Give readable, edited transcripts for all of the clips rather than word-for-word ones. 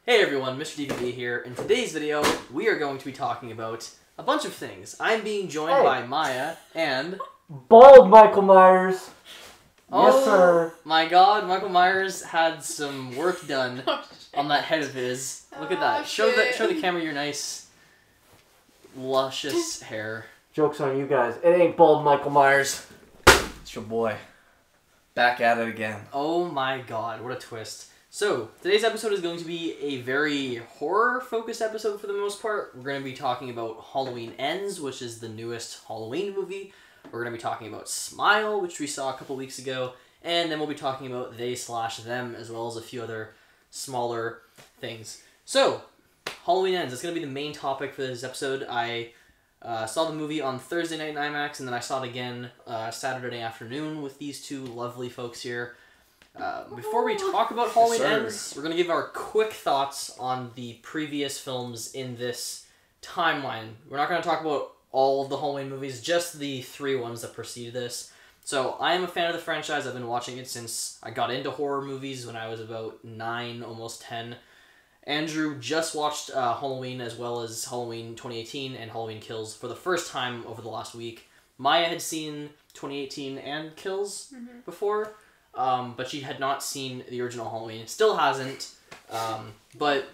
Hey everyone, Mr. DVB here. In today's video, we are going to be talking about a bunch of things. I'm being joined by Maya and... Bald Michael Myers. Oh, yes, sir. My God, Michael Myers had some work done on that head of his. Look at that. Show the camera your nice, luscious hair. Joke's on you guys. It ain't Bald Michael Myers. It's your boy. Back at it again. Oh my God, what a twist. So, today's episode is going to be a very horror-focused episode for the most part. We're going to be talking about Halloween Ends, which is the newest Halloween movie. We're going to be talking about Smile, which we saw a couple weeks ago. And then we'll be talking about They/Them, as well as a few other smaller things. So, Halloween Ends. It's going to be the main topic for this episode. I saw the movie on Thursday night in IMAX, and then I saw it again Saturday afternoon with these two lovely folks here. Before we talk about Halloween Ends, we're going to give our quick thoughts on the previous films in this timeline. We're not going to talk about all of the Halloween movies, just the 3 ones that preceded this. So, I am a fan of the franchise. I've been watching it since I got into horror movies when I was about 9, almost 10. Andrew just watched Halloween as well as Halloween 2018 and Halloween Kills for the first time over the last week. Maya had seen 2018 and Kills before. But she had not seen the original Halloween. Still hasn't. But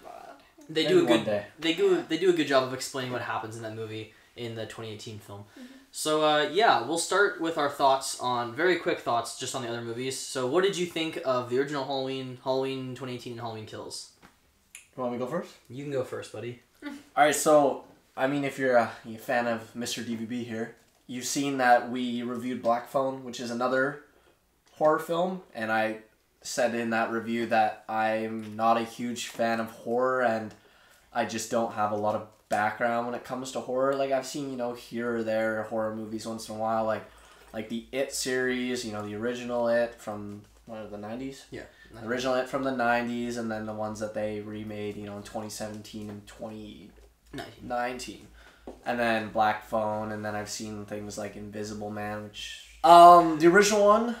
they do a good job of explaining what happens in that movie in the 2018 film. So yeah, we'll start with our thoughts on very quick thoughts just on the other movies. So what did you think of the original Halloween, Halloween 2018, and Halloween Kills? You want me to go first? You can go first, buddy. All right. So I mean, if you're a fan of Mr. DVB here, you've seen that we reviewed Black Phone, which is another horror film, and I said in that review that I'm not a huge fan of horror, and I just don't have a lot of background when it comes to horror. Like, I've seen, here or there horror movies once in a while, like the It series, the original It from the 90s? Yeah. The original It from the 90s, and then the ones that they remade, in 2017 and 2019. And then Black Phone, and then I've seen things like Invisible Man, which... the original one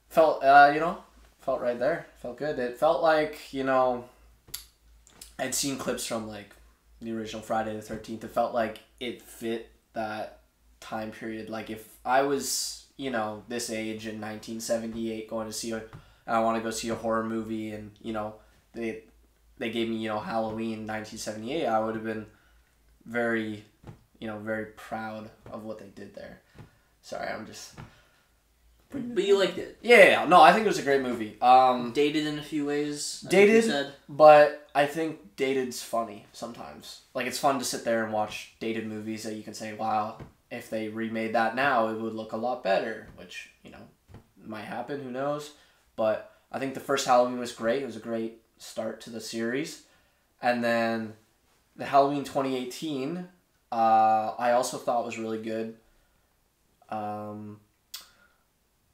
felt, felt right there. Felt good. It felt like, I'd seen clips from, like, the original Friday the 13th. It felt like it fit that time period. Like, if I was, this age in 1978 going to see I want to go see a horror movie, and, they gave me, Halloween 1978, I would have been very, very proud of what they did there. Sorry, I'm just... But you liked it. Yeah, no, I think it was a great movie. Dated in a few ways. Dated, but I think dated's funny sometimes. Like, it's fun to sit there and watch dated movies that you can say, wow, if they remade that now, it would look a lot better, which, might happen, who knows. But I think the first Halloween was great. It was a great start to the series. And then the Halloween 2018, I also thought was really good.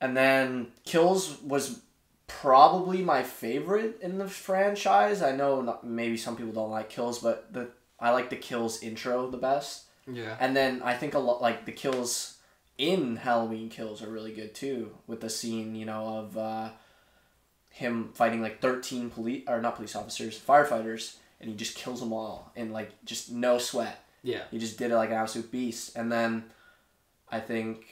And then Kills was probably my favorite in the franchise. I know maybe some people don't like Kills, but I like the Kills intro the best. Yeah. And then I think a lot like the kills in Halloween Kills are really good too, with the scene of him fighting like 13 firefighters, and he just kills them all in like just no sweat. Yeah. He just did it like an absolute beast. And then I think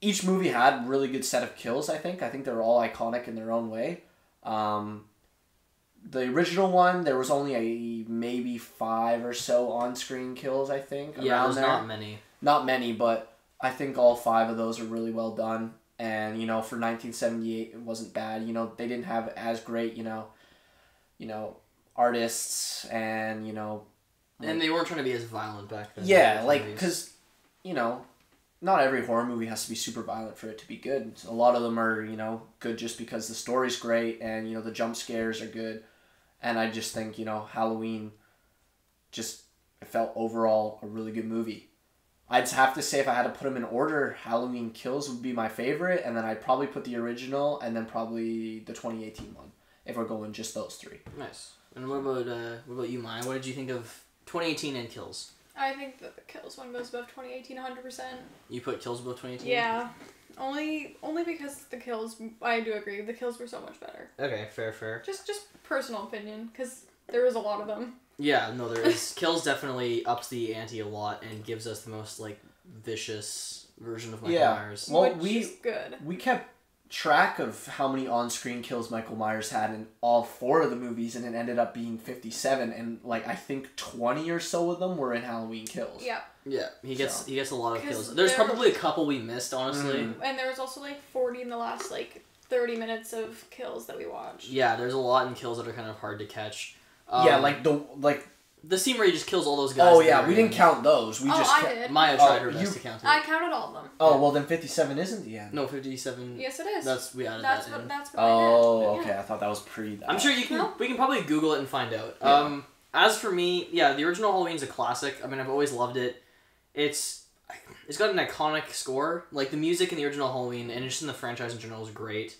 each movie had a really good set of kills, I think. I think they're all iconic in their own way. The original one, there was only maybe 5 or so on-screen kills, I think. Yeah, there's not many. Not many, but I think all 5 of those are really well done. And, for 1978, it wasn't bad. They didn't have as great, artists and, and they weren't trying to be as violent back then. Yeah, like, because, not every horror movie has to be super violent for it to be good. A lot of them are, good just because the story's great and, the jump scares are good. And I just think, Halloween just felt overall a really good movie. I'd have to say if I had to put them in order, Halloween Kills would be my favorite, and then I'd probably put the original and then probably the 2018 one, if we're going just those 3. Nice. And what about you, Maya? What did you think of 2018 and Kills? I think that the Kills one goes above 2018 100%. You put Kills above 2018? Yeah. Only because the kills, I do agree, the kills were so much better. Okay, fair. Just personal opinion, because there was a lot of them. Yeah, no, there is. Kills definitely ups the ante a lot and gives us the most, like, vicious version of Michael Myers. Well, which is good. We kept track of how many on-screen kills Michael Myers had in all 4 of the movies, and it ended up being 57, and, like, I think 20 or so of them were in Halloween Kills. Yeah. Yeah, he gets a lot of kills. There's probably a couple we missed, honestly. And there was also, like, 40 in the last, like, 30 minutes of kills that we watched. Yeah, there's a lot in kills that are kind of hard to catch. The scene where he just kills all those guys. Oh yeah, we didn't count those. We just I did. Maya tried her best to count it. I counted all of them. Oh well, then 57 isn't the end. No, 57. Yes, it is. We added that's that what, in. That's what I did. Oh, okay. I thought that was pre. I'm sure you can. No. We can probably Google it and find out. Yeah. As for me, yeah, the original Halloween's a classic. I mean, I've always loved it. It's got an iconic score. Like the music in the original Halloween and just in the franchise in general is great.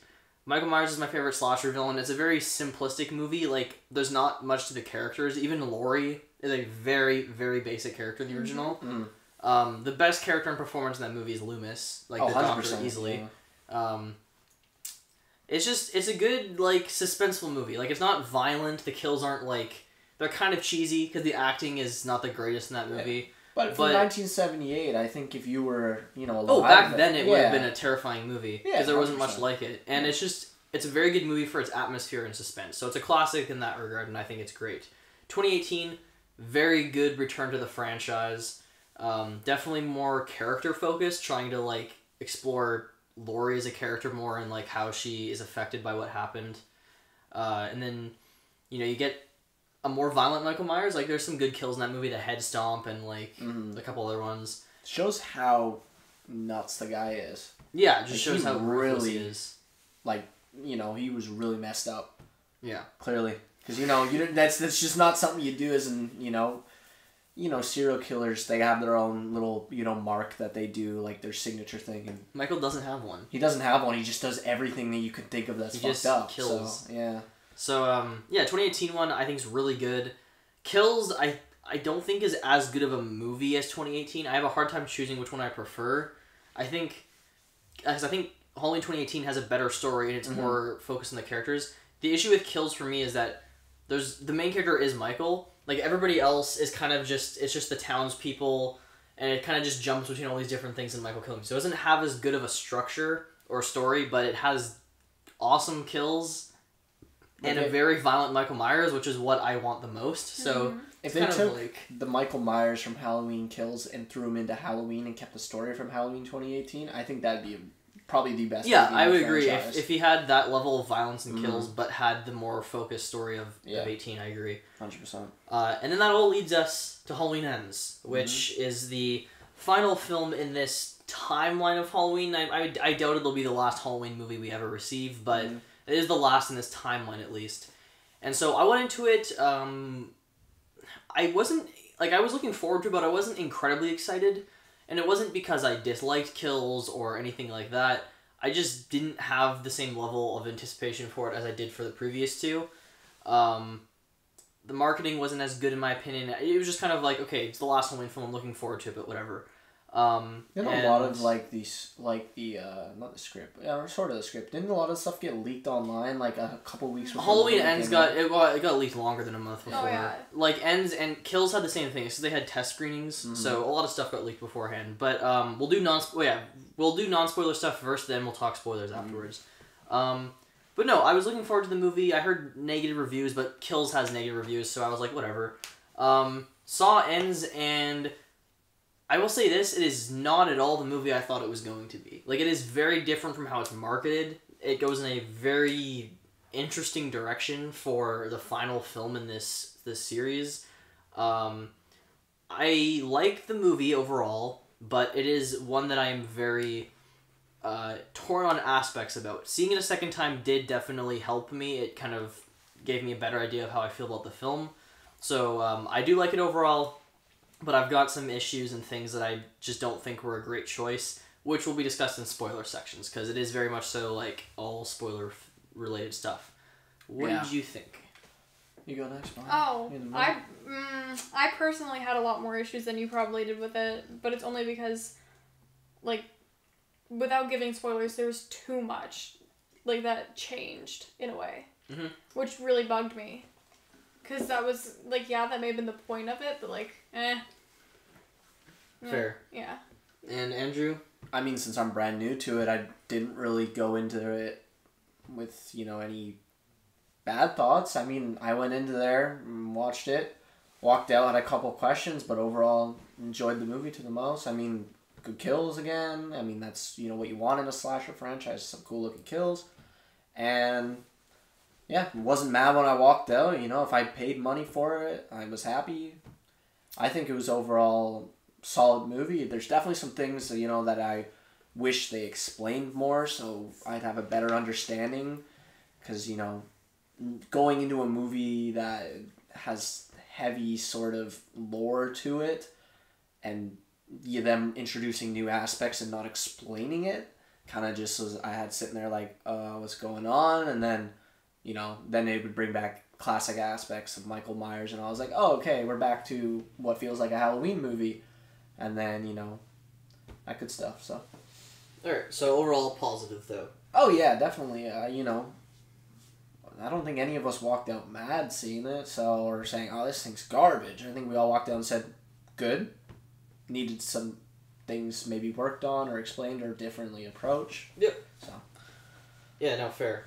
Michael Myers is my favorite slasher villain. It's a very simplistic movie. Like, there's not much to the characters. Even Laurie is a very, very basic character in the original. Mm. The best character and performance in that movie is Loomis. Like, the Doctor, easily. Yeah. It's a good, like, suspenseful movie. Like, it's not violent. The kills aren't, like... They're kind of cheesy, because the acting is not the greatest in that movie. Yeah. But for 1978, I think if you were, alive... Oh, back then it would have been a terrifying movie. Because there wasn't 100%. much like it. And it's a very good movie for its atmosphere and suspense. So it's a classic in that regard, and I think it's great. 2018, very good return to the franchise. Definitely more character-focused, trying to, like, explore Laurie as a character more and, like, how she is affected by what happened. And then, you get a more violent Michael Myers. Like, there's some good kills in that movie, the head stomp and, like, a couple other ones. Shows how nuts the guy is. Yeah, it just shows how ruthless he is. Like, he was really messed up. Yeah. Clearly. Because, that's just not something you do as in, serial killers, they have their own little, mark that they do, like their signature thing. And Michael doesn't have one. He doesn't have one. He just does everything that you could think of that's fucked up. Kills. So, yeah. So, 2018 one I think is really good. Kills, I don't think is as good of a movie as 2018. I have a hard time choosing which one I prefer. I think Halloween 2018 has a better story and it's more focused on the characters. The issue with Kills for me is that the main character is Michael. Like, everybody else is kind of it's just the townspeople, and it kind of just jumps between all these different things in Michael killing. So it doesn't have as good of a structure or story, but it has awesome kills and a very violent Michael Myers, which is what I want the most. So if they took the Michael Myers from Halloween Kills and threw him into Halloween and kept the story from Halloween 2018, I think that'd be probably the best. Yeah, I would agree. If he had that level of violence and kills, but had the more focused story of 18, I agree. 100%. And then that all leads us to Halloween Ends, which is the final film in this timeline of Halloween. I doubt it'll be the last Halloween movie we ever receive, but it is the last in this timeline at least. And so I went into it, I was looking forward to it, but I wasn't incredibly excited. And it wasn't because I disliked Kills or anything like that. I just didn't have the same level of anticipation for it as I did for the previous two. The marketing wasn't as good in my opinion. It was just kind of like, okay, it's the last Halloween film, I'm looking forward to it, but whatever. A lot of not the script, sort of the script. Didn't a lot of stuff get leaked online like a couple weeks before? Halloween Ends got leaked longer than a month before. Oh, yeah. Like Ends and Kills had the same thing, so they had test screenings, so a lot of stuff got leaked beforehand. But we'll do non-spoiler stuff first, then we'll talk spoilers afterwards. But no, I was looking forward to the movie. I heard negative reviews, but Kills has negative reviews, so I was like, whatever. Saw Ends, and I will say this, it is not at all the movie I thought it was going to be. Like, it is very different from how it's marketed. It goes in a very interesting direction for the final film in this series. I like the movie overall, but it is one that I am very torn on aspects about. Seeing it a second time did definitely help me. It kind of gave me a better idea of how I feel about the film. So I do like it overall, but I've got some issues and things that I just don't think were a great choice, which will be discussed in spoiler sections, because it is very much so, like, all spoiler-related stuff. What did you think? You go next, Mom. Oh, I personally had a lot more issues than you probably did with it, but it's only because, like, without giving spoilers, there's too much, like, that changed in a way, which really bugged me, because that was like, yeah, that may have been the point of it, but like, Fair. Yeah. And Andrew? I mean, since I'm brand new to it, I didn't really go into it with, any bad thoughts. I mean, I went into there, watched it, walked out, had a couple questions, but overall enjoyed the movie to the most. I mean, good kills again. I mean, that's, what you want in a slasher franchise, some cool looking kills. And yeah, wasn't mad when I walked out. If I paid money for it, I was happy. I think it was overall solid movie. There's definitely some things, that I wish they explained more so I'd have a better understanding. Because, going into a movie that has heavy sort of lore to it and them introducing new aspects and not explaining it kind of just was, I had sitting there like, what's going on? And then, then they would bring back classic aspects of Michael Myers and I was like, oh, okay, we're back to what feels like a Halloween movie. And then, that good stuff, so. Alright, so overall positive though. Oh yeah, definitely, I don't think any of us walked out mad seeing it, or saying, oh, this thing's garbage. I think we all walked out and said, good. Needed some things maybe worked on or explained or differently approached. Yep. So. Yeah, no, fair.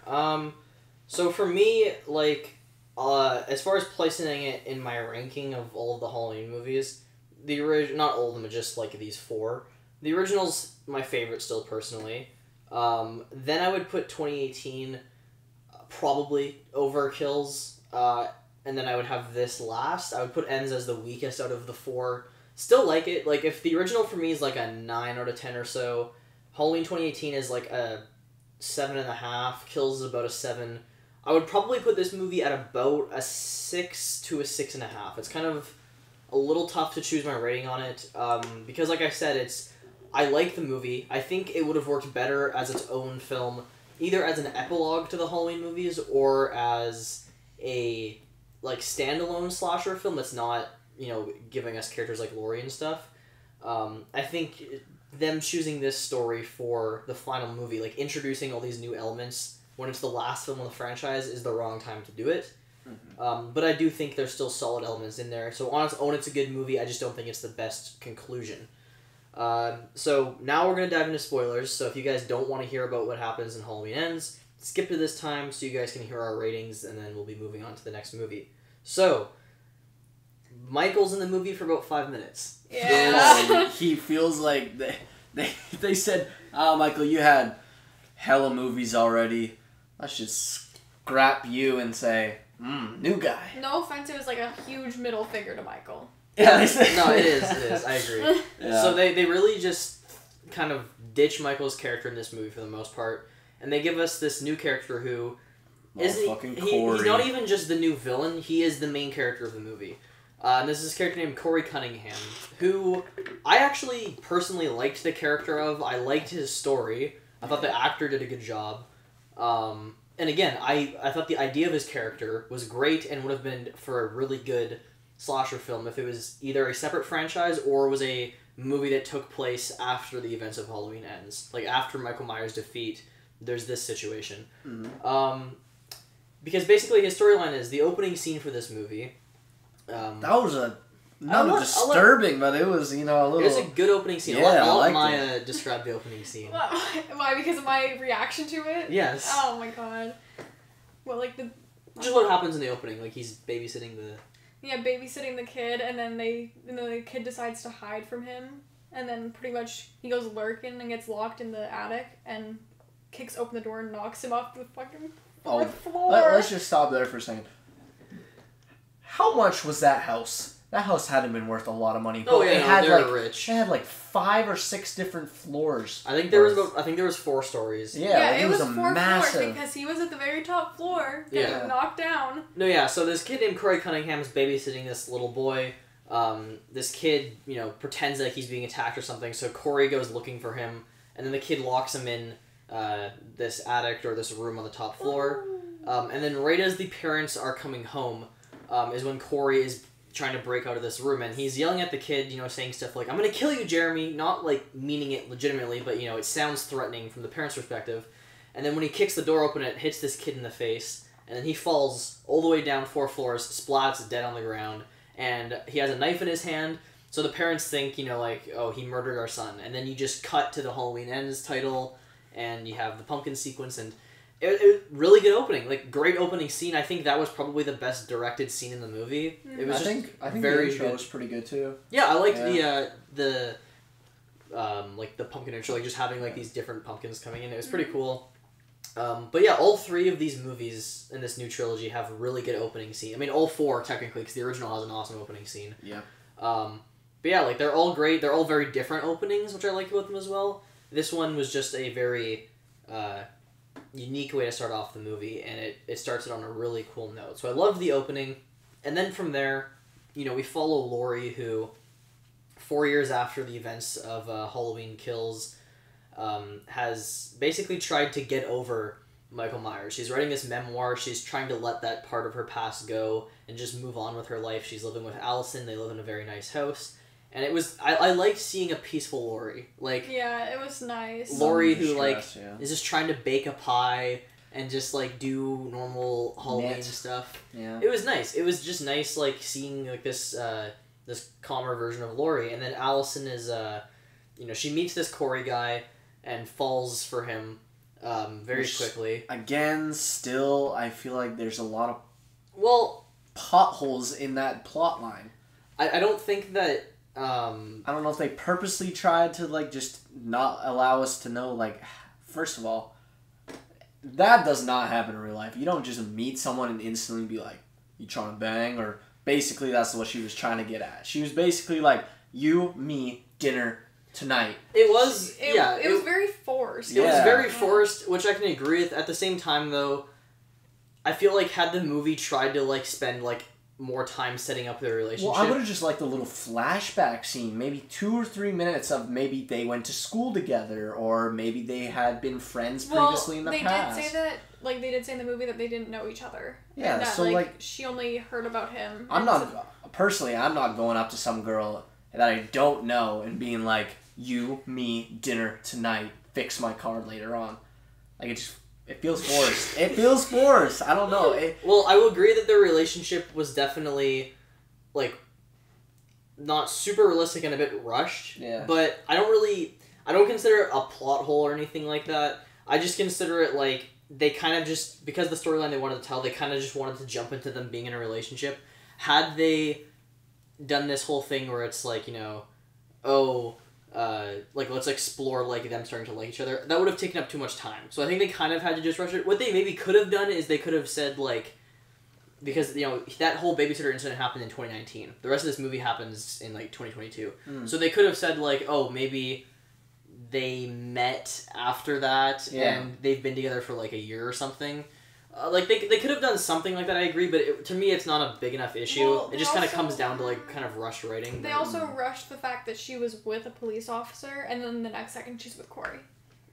So for me, like, as far as placing it in my ranking of all of the Halloween movies, not all of them, but just like these 4. The original's my favorite still personally. Then I would put 2018 probably over Kills, and then I would have this last. I would put Ends as the weakest out of the 4. Still like it. Like, if the original for me is like a 9 out of 10 or so, Halloween 2018 is like a 7.5, Kills is about a 7. I would probably put this movie at about a 6 to a 6.5. It's kind of a little tough to choose my rating on it, because like I said, I like the movie. I think it would have worked better as its own film, either as an epilogue to the Halloween movies or as a like standalone slasher film that's not, giving us characters like Laurie and stuff. I think them choosing this story for the final movie, like introducing all these new elements when it's the last film of the franchise, is the wrong time to do it. But I do think there's still solid elements in there. So on its own, it's a good movie. I just don't think it's the best conclusion. So now we're going to dive into spoilers. So if you guys don't want to hear about what happens in Halloween Ends, skip to this time so you guys can hear our ratings, and then we'll be moving on to the next movie. So, Michael's in the movie for about 5 minutes. Yeah. He feels like they said, oh, Michael, you had hella movies already. Let's just scrap you and say, new guy. No offense, it was like a huge middle finger to Michael. Yeah, no, it is. I agree. Yeah. So they really just kind of ditch Michael's character in this movie for the most part, and they give us this new character who he's not even just the new villain, he is the main character of the movie. And this is a character named Corey Cunningham, who I actually personally liked the character of. I liked his story. I thought the actor did a good job. And again, I thought the idea of his character was great and would have been for a really good slasher film if it was either a separate franchise or was a movie that took place after the events of Halloween Ends. Like, after Michael Myers' defeat, there's this situation. Because basically his storyline is the opening scene for this movie. That was disturbing, but it was, a little... It was a good opening scene. Yeah, I'll let Maya describe the opening scene. Why? Because of my reaction to it? Yes. Oh my god. Well, like the... Just what happens in the opening. Like, he's babysitting the... Yeah, babysitting the kid, and then the kid decides to hide from him, and then pretty much he goes lurking and gets locked in the attic, and kicks open the door and knocks him off the fucking floor. Let's just stop there for a second. How much was that house? That house hadn't been worth a lot of money. Oh yeah, they're rich. They had like 5 or 6 different floors. I think there was 4 stories. Yeah, like it was a 4 massive floors because he was at the very top floor getting knocked down. No, yeah. So this kid named Corey Cunningham is babysitting this little boy. This kid, pretends like he's being attacked or something. So Corey goes looking for him, and then the kid locks him in this attic or this room on the top floor. And then right as the parents are coming home, is when Corey is trying to break out of this room, and he's yelling at the kid, you know, saying stuff like, "I'm gonna kill you, Jeremy," not like meaning it legitimately, but you know, it sounds threatening from the parent's perspective. And then when he kicks the door open, it hits this kid in the face, and then he falls all the way down 4 floors, splats dead on the ground, and he has a knife in his hand. So the parents think, you know, like, oh, he murdered our son. And then you just cut to the Halloween Ends title, and you have the pumpkin sequence, and it really good opening. Like, great opening scene. I think that was probably the best directed scene in the movie. It was I think very the intro good. was pretty good too. Yeah, I liked the like the pumpkin intro, like just having like these different pumpkins coming in. It was pretty cool. But yeah, all 3 of these movies in this new trilogy have really good opening scene. I mean, all 4 technically, because the original has an awesome opening scene. Yeah. But yeah, like, they're all great. They're all very different openings, which I like about them as well. This one was just a very unique way to start off the movie, and it starts it on a really cool note. So I loved the opening. And then from there, you know, we follow Laurie, who 4 years after the events of Halloween Kills, has basically tried to get over Michael Myers. She's writing this memoir. She's trying to let that part of her past go and just move on with her life. She's living with Allison. They live in a very nice house. And it was, I liked seeing a peaceful Laurie. Like, yeah, it was nice. Laurie who, like, yeah. is just trying to bake a pie and just, like, do normal Halloween Knit. stuff. Yeah. It was nice. It was just nice, like, seeing, like, this calmer version of Laurie. And then Allison is, you know, she meets this Corey guy and falls for him very quickly. Again, still, I feel like there's a lot of Well, potholes in that plot line. I don't think that... I don't know if they purposely tried to, like, just not allow us to know, like, first of all, that does not happen in real life. You don't just meet someone and instantly be like, you trying to bang? Or basically that's what she was trying to get at. She was basically like, you, me, dinner tonight. It was, It was very forced. It was very forced, which I can agree with. At the same time, though, I feel like had the movie tried to, like, spend, like, more time setting up their relationship. Well, I would have just liked a little flashback scene, maybe 2 or 3 minutes of maybe they went to school together, or maybe they had been friends previously in the past. They did say that, like, they did say in the movie that they didn't know each other. Yeah, and that, so, like, she only heard about him. I'm not going up to some girl that I don't know and being like, you, me, dinner tonight, fix my car later on. Like, it feels forced. It feels forced. I don't know. Well, I will agree that their relationship was definitely, like, not super realistic and a bit rushed. Yeah. But I don't consider it a plot hole or anything like that. I just consider it, like, they kind of just, because the storyline they wanted to tell, they kind of just wanted to jump into them being in a relationship. Had they done this whole thing where it's like, you know, like, let's explore, like, them starting to like each other, that would have taken up too much time. So I think they kind of had to just rush it. What they maybe could have done is they could have said, like, because, you know, that whole babysitter incident happened in 2019. The rest of this movie happens in, like, 2022. So they could have said, like, oh, maybe they met after that and they've been together for, like, a year or something. Like, they could have done something like that, I agree, but to me it's not a big enough issue. Well, it just kind of comes down to, like, kind of rush writing. They also rushed the fact that she was with a police officer, and then the next second she's with Corey.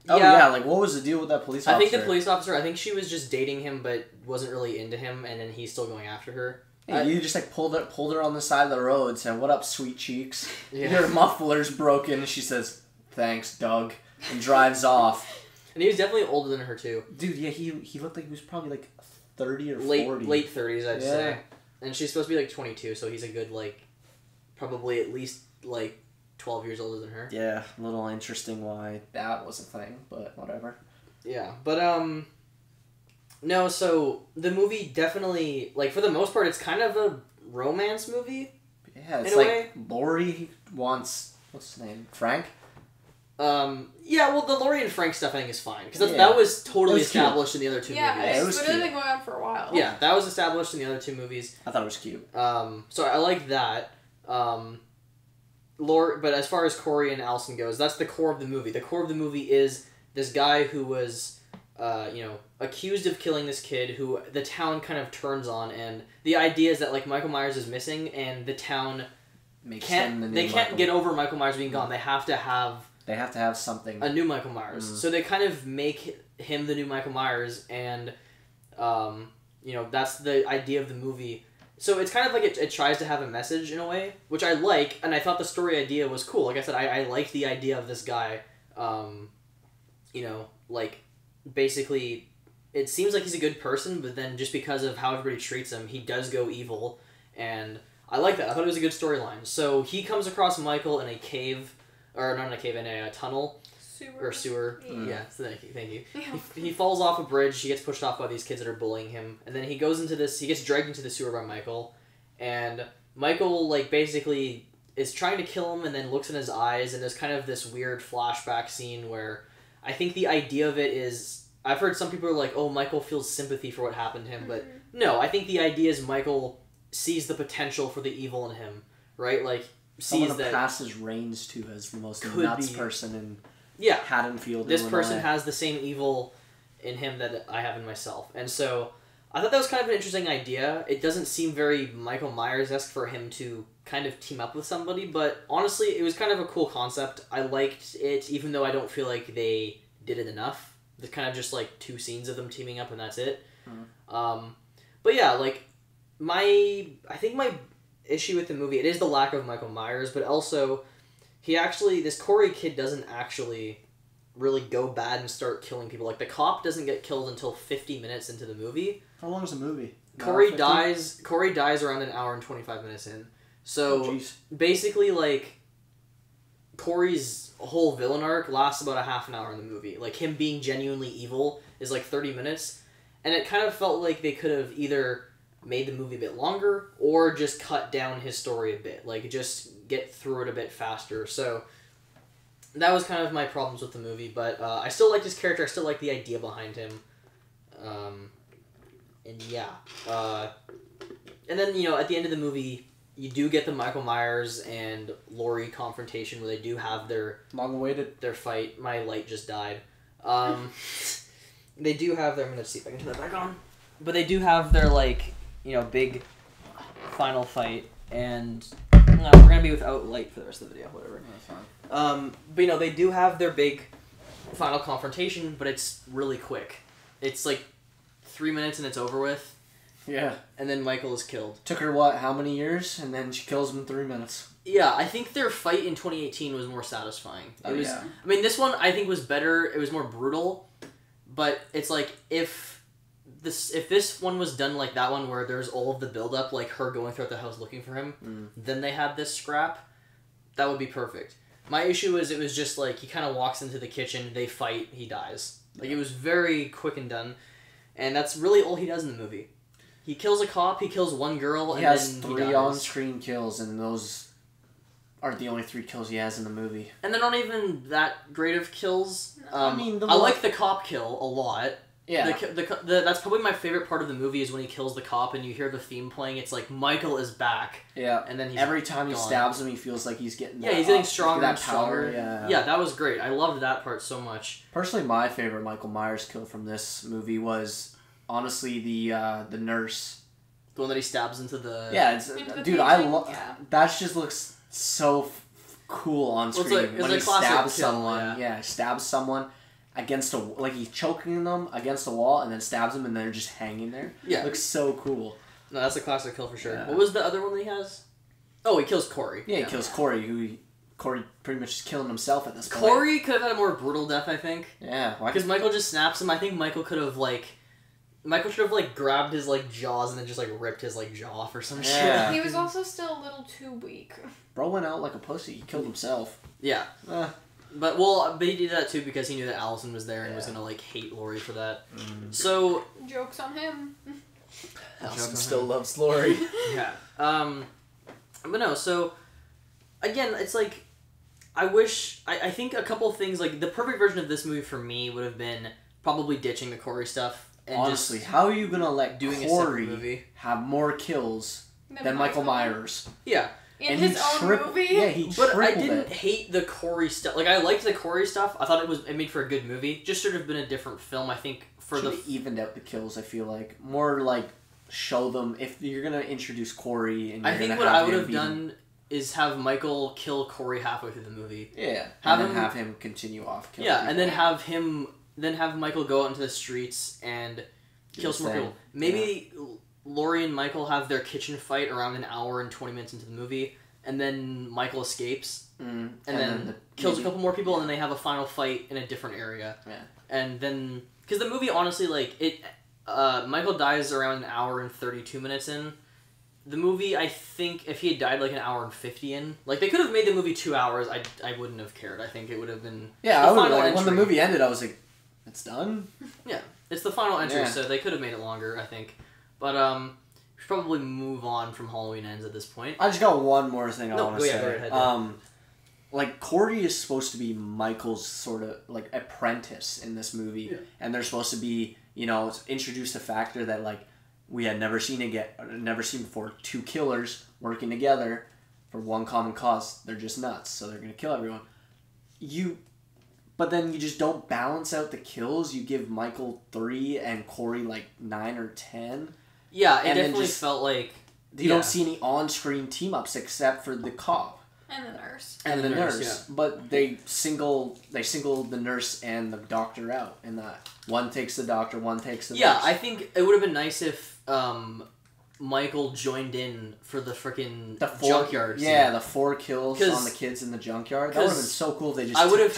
Oh, yeah, like, what was the deal with that police officer? I think the police officer, I think she was just dating him, but wasn't really into him, and then he's still going after her. Yeah, you just, like, pulled her on the side of the road, said, what up, sweet cheeks? Yeah. Her muffler's broken, she says, thanks, Doug, and drives off. And he was definitely older than her, too. Dude, yeah, he looked like he was probably, like, 30 or 40. Late 30s, I'd say. And she's supposed to be, like, 22, so he's a good, like, probably at least, like, 12 years older than her. Yeah, a little interesting why that was a thing, but whatever. Yeah, but, no, so, the movie definitely, like, for the most part, it's kind of a romance movie. Yeah, it's in a like, way. Laurie wants, what's his name, Frank? Yeah, well, the Laurie and Frank stuff I think is fine, because Yeah. that was totally It was cute. established in the other two Yeah, movies. it was it's literally cute. been going on for a while. Yeah, that was established in the other two movies. I thought it was cute. So I like that. But as far as Corey and Allison goes, that's the core of the movie. The core of the movie is this guy who was, you know, accused of killing this kid who the town kind of turns on, and the idea is that, like, Michael Myers is missing, and the town can't get over Michael Myers being gone. They have to have something. a new Michael Myers. So they kind of make him the new Michael Myers, and you know, that's the idea of the movie. So it's kind of like it tries to have a message in a way, which I like, and I thought the story idea was cool. Like I said, I liked the idea of this guy, you know, like, basically, it seems like he's a good person, but then just because of how everybody treats him, he does go evil, and I like that. I thought it was a good storyline. So he comes across Michael in a cave, or not in a cave, in a tunnel. Sewer. Yeah, so thank you. He falls off a bridge, he gets pushed off by these kids that are bullying him, and then he gets dragged into the sewer by Michael, and Michael, like, basically is trying to kill him and then looks in his eyes, and there's kind of this weird flashback scene where I think the idea of it is, I've heard some people are like, oh, Michael feels sympathy for what happened to him, but no, I think the idea is Michael sees the potential for the evil in him, right? Like, someone to pass his reins to as the most nuts person in Haddonfield. This person has the same evil in him that I have in myself. And so I thought that was kind of an interesting idea. It doesn't seem very Michael Myers-esque for him to kind of team up with somebody, but honestly, it was kind of a cool concept. I liked it, even though I don't feel like they did it enough. There's kind of just like 2 scenes of them teaming up and that's it. But yeah, like, I think my issue with the movie, it is the lack of Michael Myers, but also this Corey kid doesn't actually really go bad and start killing people. Like, the cop doesn't get killed until 50 minutes into the movie. How long is the movie? Corey dies around an hour and 25 minutes in. So basically, like, Corey's whole villain arc lasts about a half an hour in the movie. Like, him being genuinely evil is like 30 minutes. And it kind of felt like they could have either made the movie a bit longer or just cut down his story a bit. Like, just get through it a bit faster. So that was kind of my problems with the movie. But I still liked his character. I still liked the idea behind him. And yeah. And then, you know, at the end of the movie, you do get the Michael Myers and Laurie confrontation where they do have their fight. My light just died. They do have their... I'm going to see if I can turn that back on. But they do have their, like, you know, big final fight. And we're going to be without light for the rest of the video. Whatever. That's fine. But, you know, they do have their big final confrontation, but it's really quick. It's, like, 3 minutes and it's over with. Yeah. And then Michael is killed. Took her, what, how many years? And then she kills him in 3 minutes. Yeah, I think their fight in 2018 was more satisfying. I mean, this one I think was better. It was more brutal. But it's like, if this one was done like that one where there's all of the build-up, like her going throughout the house looking for him, then they had this scrap, that would be perfect. My issue is it was just like, he kind of walks into the kitchen, they fight, he dies. Like, it was very quick and done. And that's really all he does in the movie. He kills a cop, he kills one girl, and then he dies. He has 3 on-screen kills, and those aren't the only 3 kills he has in the movie. And they're not even that great of kills. I like the cop kill a lot. Yeah. That's probably my favorite part of the movie is when he kills the cop and you hear the theme playing. It's like, Michael is back. Yeah. And then every time he stabs him, he feels like he's getting he's getting stronger and stronger. stronger. Yeah, that was great. I loved that part so much. Personally, my favorite Michael Myers kill from this movie was, honestly, the nurse. The one that he stabs into the... Yeah, dude, that just looks so cool on screen when he stabs someone. Yeah, stabs someone against he's choking them against a wall and then stabs them and they're just hanging there. Yeah, it looks so cool. No, that's a classic kill for sure. Yeah. What was the other one that he has? Oh, he kills Corey. Yeah, he kills Corey, Corey pretty much is killing himself at this point. Corey could have had a more brutal death, I think. Yeah, because Michael just snaps him. I think Michael should have grabbed his jaws and then just ripped his jaw off or some shit. He was also still a little too weak. Bro went out like a pussy. He killed himself. Yeah. But he did that too because he knew that Allison was there and was gonna hate Laurie for that. So joke's on him. Allison still loves Laurie. Yeah. But no. So again, it's I think a couple of things the perfect version of this movie for me would have been probably ditching the Corey stuff. And honestly, how are you gonna let Corey have more kills than Michael Myers? Yeah. In his own movie? Yeah, he tripled it. But I didn't hate the Corey stuff. I liked the Corey stuff. I thought it made for a good movie. Just should have been a different film, I think, evened out the kills, I feel like. More show them, if you're gonna introduce Corey and you're I think what I would have done is have Michael kill Corey halfway through the movie. Yeah. Have him continue off killing people. And then have Michael go out into the streets and kill some more people. Maybe Laurie and Michael have their kitchen fight around an hour and 20 minutes into the movie, and then Michael escapes, and then kills a couple more people, and then they have a final fight in a different area. Yeah. And then, because the movie, honestly, like, Michael dies around an hour and 32 minutes in. The movie, I think, if he had died like an hour and 50 in, like, they could have made the movie 2 hours, I wouldn't have cared. I think it would have been I would, like, when the movie ended, I was like, it's done? Yeah, it's the final entry, so they could have made it longer, I think. But, we should probably move on from Halloween Ends at this point. I just got one more thing I want to say. Go ahead. Like, Corey is supposed to be Michael's sort of, like, apprentice in this movie. Yeah. And they're supposed to be, you know, introduce the factor that, like, we had never seen before. Two killers working together for one common cause. They're just nuts, so they're going to kill everyone. But then you just don't balance out the kills. You give Michael 3 and Corey, like, 9 or 10. Yeah, it definitely felt like... You don't see any on-screen team-ups except for the cop. And the nurse. And the nurse. Yeah. But they single the nurse and the doctor out in that. One takes the doctor, one takes the nurse. Yeah, I think it would have been nice if Michael joined in for the freaking junkyard scene. Yeah, the 4 kills on the kids in the junkyard. That would have been so cool if they just I would have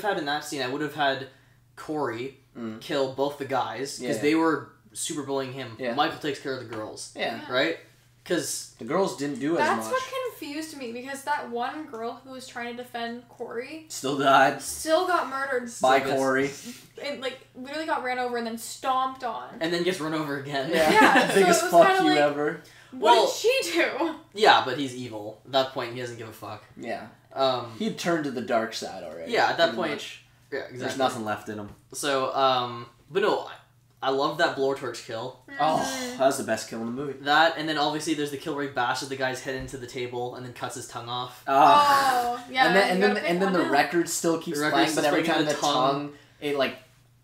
had in that scene, I would have had Corey kill both the guys because they were super bullying him. Yeah. Michael takes care of the girls. Yeah. Right? Because the girls didn't do as much. That's what confused me, because that one girl who was trying to defend Corey still died. Still got murdered. By Corey. And, like, literally got ran over and then stomped on. And then gets run over again. Yeah. Biggest so fuck you ever. What did she do? Yeah, but he's evil. At that point, he doesn't give a fuck. Yeah. He'd turned to the dark side already. Yeah, at that point. Yeah, exactly. There's nothing left in him. So, but no, I love that blowtorch kill. Oh, that was the best kill in the movie. That, and then obviously there's the kill where he bashes the guy's head into the table and then cuts his tongue off. Oh, yeah. And then the record still keeps playing, but every time the tongue, it, like,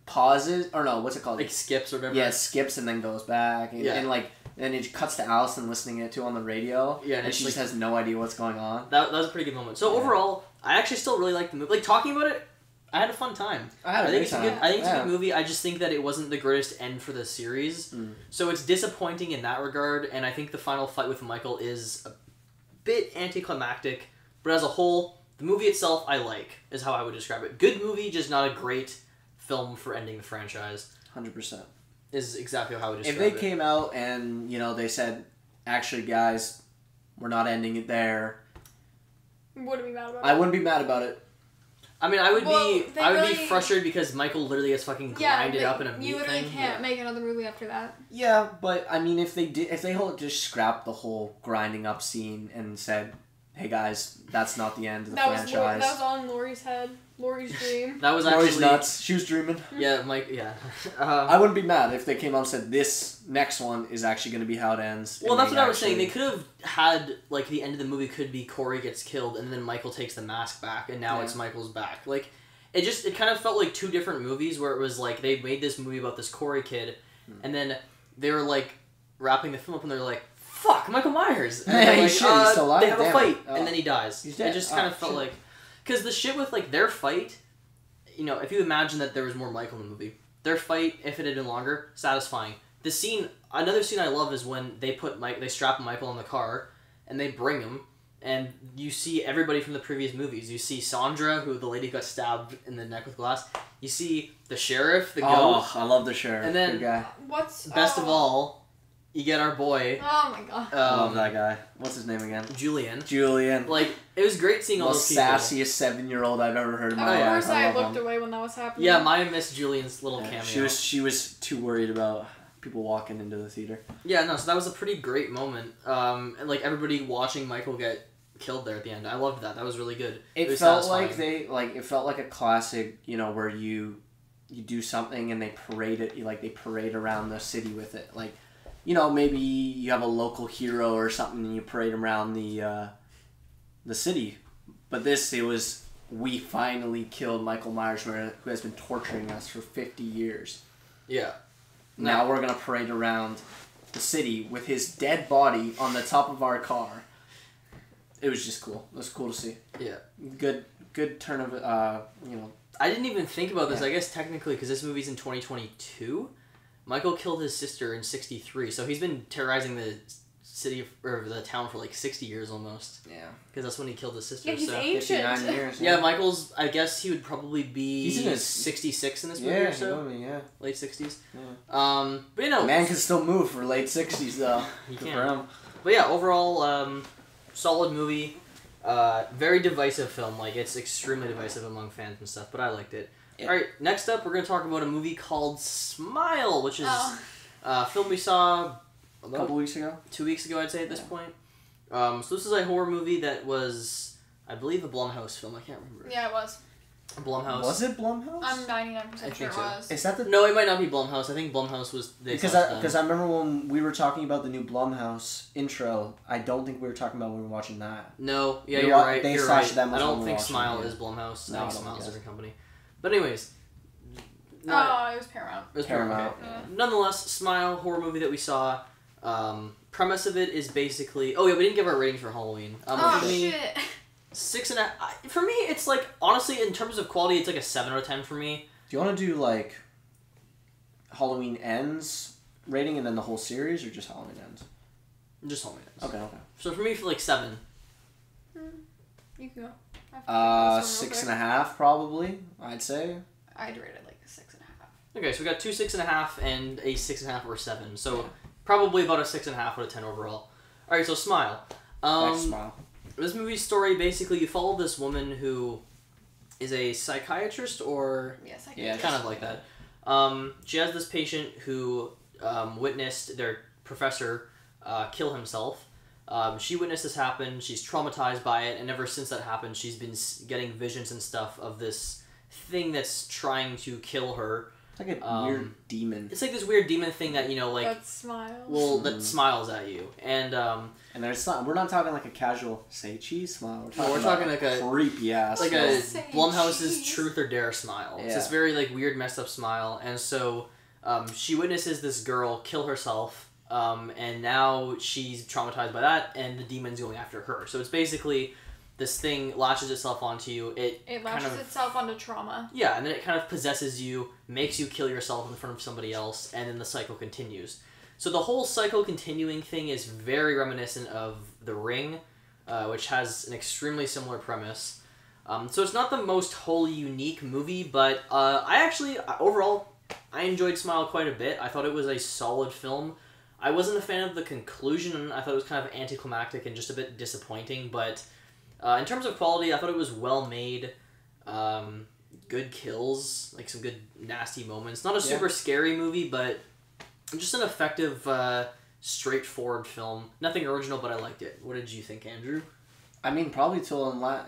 pauses, or no, what's it called? Like, skips or whatever. Yeah, it skips and then goes back. And like, then it cuts to Allison listening to on the radio. Yeah, and she just has no idea what's going on. That was a pretty good moment. So overall, I actually still really like the movie. Like, talking about it, I had a fun time. I think it's a good movie. I just think that it wasn't the greatest end for the series. So it's disappointing in that regard, and I think the final fight with Michael is a bit anticlimactic. But as a whole, the movie itself I like, is how I would describe it. Good movie, just not a great film for ending the franchise. 100%. Is exactly how I would describe it. If they came out and, you know, they said, actually, guys, we're not ending it there. Wouldn't be mad about it. I wouldn't be mad about it. I mean, I would be frustrated because Michael literally gets fucking grinded up in a meat You literally can't make another movie after that. Yeah, but I mean, if they just scrapped the whole grinding up scene and said, "Hey guys, that's not the end of the franchise." That was on Laurie's head. Laurie's dream. That was actually Laurie's nuts. She was dreaming. Yeah, Mike. Yeah. I wouldn't be mad if they came out and said this next one is actually going to be how it ends. Well, that's what I was saying. They could have had, like, the end of the movie could be Corey gets killed and then Michael takes the mask back and now it's Michael's back. Like, it kind of felt like two different movies where it was like they made this movie about this Corey kid and then they were like wrapping the film up and they're like, fuck, Michael Myers. And hey, like, shit, he's still alive. They have a fight and then he dies. He's dead. It just kind of felt like, because the shit with, like, their fight, you know, if you imagine that there was more Michael in the movie, their fight, if it had been longer, satisfying. The scene, another scene I love is when they strap Michael in the car, and they bring him, and you see everybody from the previous movies. You see Sandra, who the lady got stabbed in the neck with glass. You see the sheriff, the goat. Oh, I love the sheriff. And then, good guy. Best of all, you get our boy. Oh my god. I love that guy. What's his name again? Julian. Like, it was great seeing all those people. The sassiest 7-year-old I've ever heard in my life. Of course I looked away when that was happening. Yeah, Maya missed Julian's little cameo. She was too worried about people walking into the theater. Yeah, no, so that was a pretty great moment. And, like, everybody watching Michael get killed there at the end. I loved that. That was really good. It felt satisfying. It felt like a classic, you know, where you do something and they parade it, they parade around the city with it. Like, you know, maybe you have a local hero or something and you parade around the city. But it was, we finally killed Michael Myers, who has been torturing us for 50 years. Yeah. Now we're going to parade around the city with his dead body on the top of our car. It was just cool. It was cool to see. Yeah. Good turn of, you know. I didn't even think about this, I guess, technically, because this movie's in 2022. Michael killed his sister in 1963, so he's been terrorizing the city or the town for like 60 years almost. Yeah. Because that's when he killed his sister. Yeah, he's so. ancient. 59 years. Yeah, Michael's. I guess he would probably be. He's in his 66 in this movie or so. Yeah. Late 60s. Yeah. But you know, Man can still move for late 60s though. He Good can. for him. But yeah, overall, solid movie. Very divisive film. Like it's extremely divisive among fans and stuff. But I liked it. Yeah. All right, next up, we're gonna talk about a movie called Smile, which is a film we saw A couple weeks ago. 2 weeks ago, I'd say at this point. So this is a horror movie that was, I believe, a Blumhouse film. I can't remember. Yeah, it was. Blumhouse. Was it Blumhouse? I'm 99% sure it so. was. Is that the... No, it might not be Blumhouse. I think Blumhouse was... Because I remember when we were talking about the new Blumhouse intro, I don't think we were talking about when we were watching that. No, yeah, They you're wa- right. they You're slashed right. them I as don't when think we're watching, Smile yeah. is Blumhouse. No, I I think don't Smile's a guess. different company. But anyways... Oh, it was Paramount. It was Paramount. Okay. Nonetheless, Smile, horror movie that we saw. Premise of it is basically... Oh, yeah, we didn't give our ratings for Halloween. Oh, for me, shit. 6.5... For me, it's like... Honestly, in terms of quality, it's like a 7 out of 10 for me. Do you want to do, like, Halloween Ends rating and then the whole series, or just Halloween Ends? Just Halloween. Okay. So for me, for like 7. You can go. I have to think this one real 6.5 probably, I'd say. quick. I'd rate it like a 6.5. Okay, so we got 2 6.5 and a 6.5 or 7. So Yeah. probably about a 6.5 out of 10 overall. All right, so Smile. Next Smile. This movie's story basically you follow this woman who is a psychiatrist or Yes, I Yeah, kind of like that. She has this patient who witnessed their professor kill himself. She witnessed this happen. She's traumatized by it, and ever since that happened, she's been getting visions and stuff of this thing that's trying to kill her. It's like a weird demon. It's like this weird demon thing that, you know, like... That smiles. Well, that smiles at you. And, And there's not, we're not talking like a casual say cheese smile. we're talking like a... creepy ass. Like smile. a Say Blumhouse's cheese. Truth or Dare smile. It's this Yeah. very, like, weird, messed up smile. And so, she witnesses this girl kill herself, and now she's traumatized by that, and the demon's going after her. So it's basically... This thing latches itself onto you. It latches kind of, itself onto trauma. Yeah, and then it kind of possesses you, makes you kill yourself in front of somebody else, and then the cycle continues. So the whole cycle continuing thing is very reminiscent of The Ring, which has an extremely similar premise. So it's not the most wholly unique movie, but overall, I enjoyed Smile quite a bit. I thought it was a solid film. I wasn't a fan of the conclusion. I thought it was kind of anticlimactic and just a bit disappointing, but... in terms of quality, I thought it was well made. Good kills, like some good nasty moments. Not a super scary movie, but just an effective, straightforward film. Nothing original, but I liked it. What did you think, Andrew? I mean, probably till well,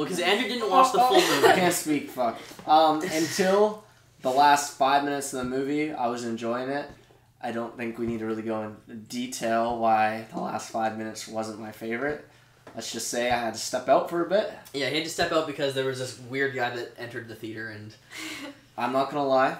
because Andrew didn't watch the full movie. I can't speak. Fuck. Until the last 5 minutes of the movie, I was enjoying it. I don't think we need to really go in detail why the last 5 minutes wasn't my favorite. Let's just say I had to step out for a bit. Yeah, he had to step out because there was this weird guy that entered the theater and... I'm not gonna lie.